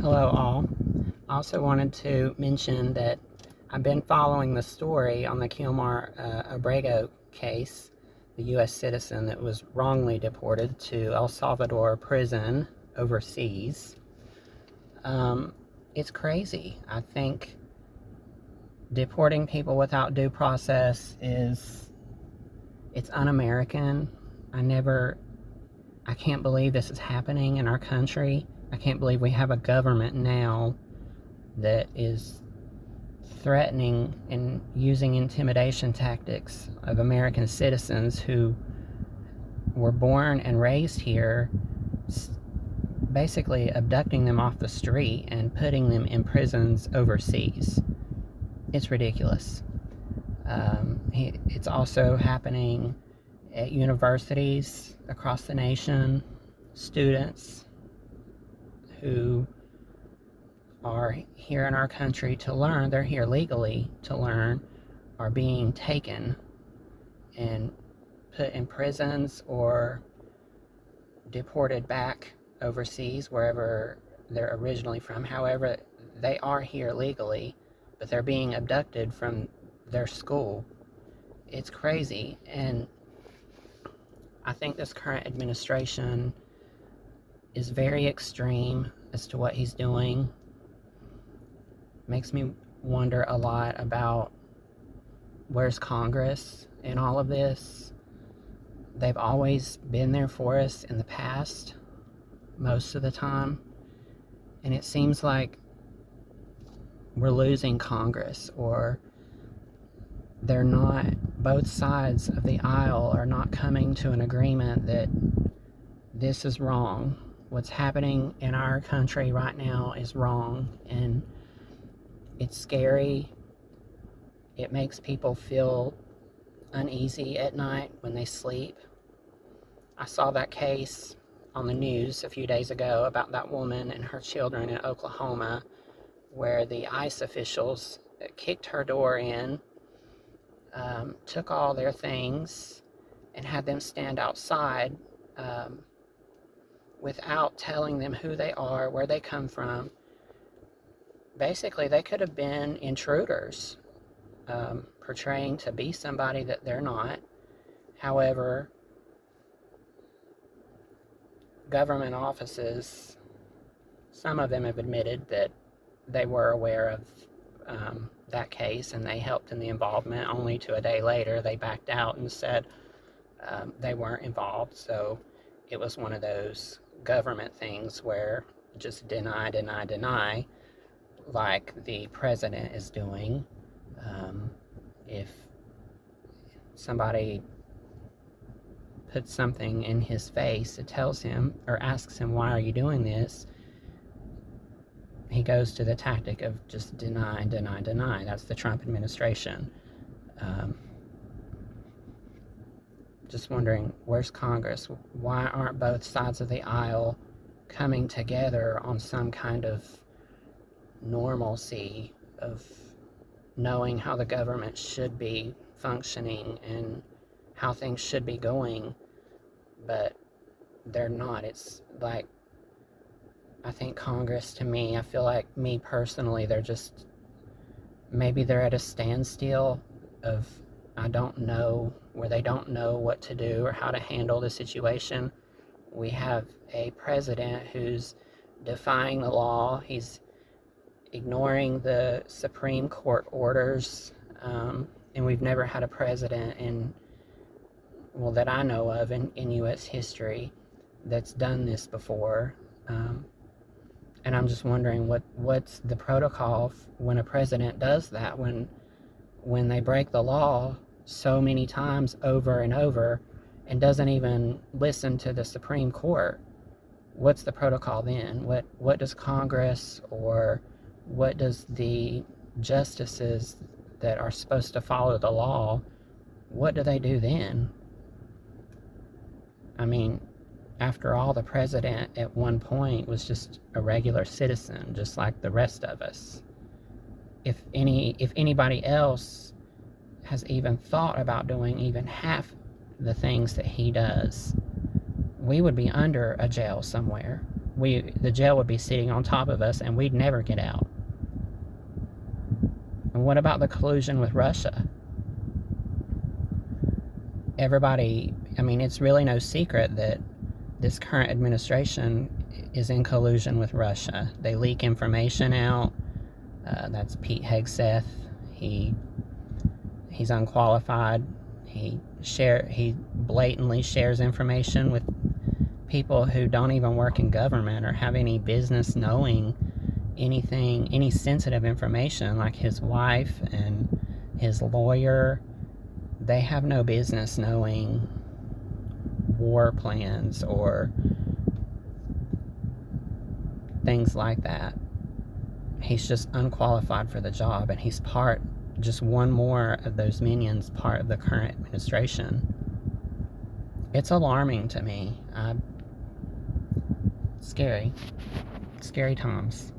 Hello, all. I also wanted to mention that I've been following the story on the Kilmar Abrego case, the U.S. citizen that was wrongly deported to El Salvador prison overseas. It's crazy. I think deporting people without due process it's un-American. I can't believe this is happening in our country. I can't believe we have a government now that is threatening and using intimidation tactics of American citizens who were born and raised here, basically abducting them off the street and putting them in prisons overseas. It's ridiculous. It's also happening at universities across the nation. Students who are here in our country to learn, they're here legally to learn, are being taken and put in prisons or deported back overseas, wherever they're originally from. However, they are here legally, but they're being abducted from their school. It's crazy, and I think this current administration is very extreme as to what he's doing. Makes me wonder a lot about where's Congress in all of this. They've always been there for us in the past, most of the time, and it seems like we're losing Congress, or they're not, both sides of the aisle are not coming to an agreement that this is wrong. What's happening in our country right now is wrong, and it's scary. It makes people feel uneasy at night when they sleep. I saw that case on the news a few days ago about that woman and her children in Oklahoma, where the ICE officials kicked her door in, took all their things, and had them stand outside without telling them who they are, where they come from. Basically, they could have been intruders, portraying to be somebody that they're not. However, government offices, some of them have admitted that they were aware of that case and they helped in the involvement, only to a day later they backed out and said they weren't involved. So it was one of those government things where just deny, deny, deny, like the president is doing. If somebody puts something in his face that tells him or asks him, why are you doing this? He goes to the tactic of just deny, deny, deny. That's the Trump administration. Just wondering, where's Congress? Why aren't both sides of the aisle coming together on some kind of normalcy of knowing how the government should be functioning and how things should be going? But they're not. It's like, I think Congress, to me, I feel like, me personally, they're just, maybe they're at a standstill of, I don't know, where they don't know what to do or how to handle the situation. We have a president who's defying the law. He's ignoring the Supreme Court orders, and we've never had a president that I know of in U.S. history that's done this before. And I'm just wondering what's the protocol when a president does that, when they break the law so many times over and over and doesn't even listen to the Supreme Court. What's the protocol then? What does Congress, or what does the justices that are supposed to follow the law, what do they do then? I mean, after all, the president at one point was just a regular citizen, just like the rest of us. If anybody else has even thought about doing even half the things that he does, we would be under a jail somewhere. the jail would be sitting on top of us and we'd never get out. And what about the collusion with Russia? Everybody, I mean, it's really no secret that this current administration is in collusion with Russia. They leak information out. That's Pete Hegseth. He's unqualified. He blatantly shares information with people who don't even work in government or have any business knowing anything, any sensitive information, like his wife and his lawyer. They have no business knowing war plans or things like that. He's just unqualified for the job, and he's just one more of those minions, part of the current administration. It's alarming to me. Scary times.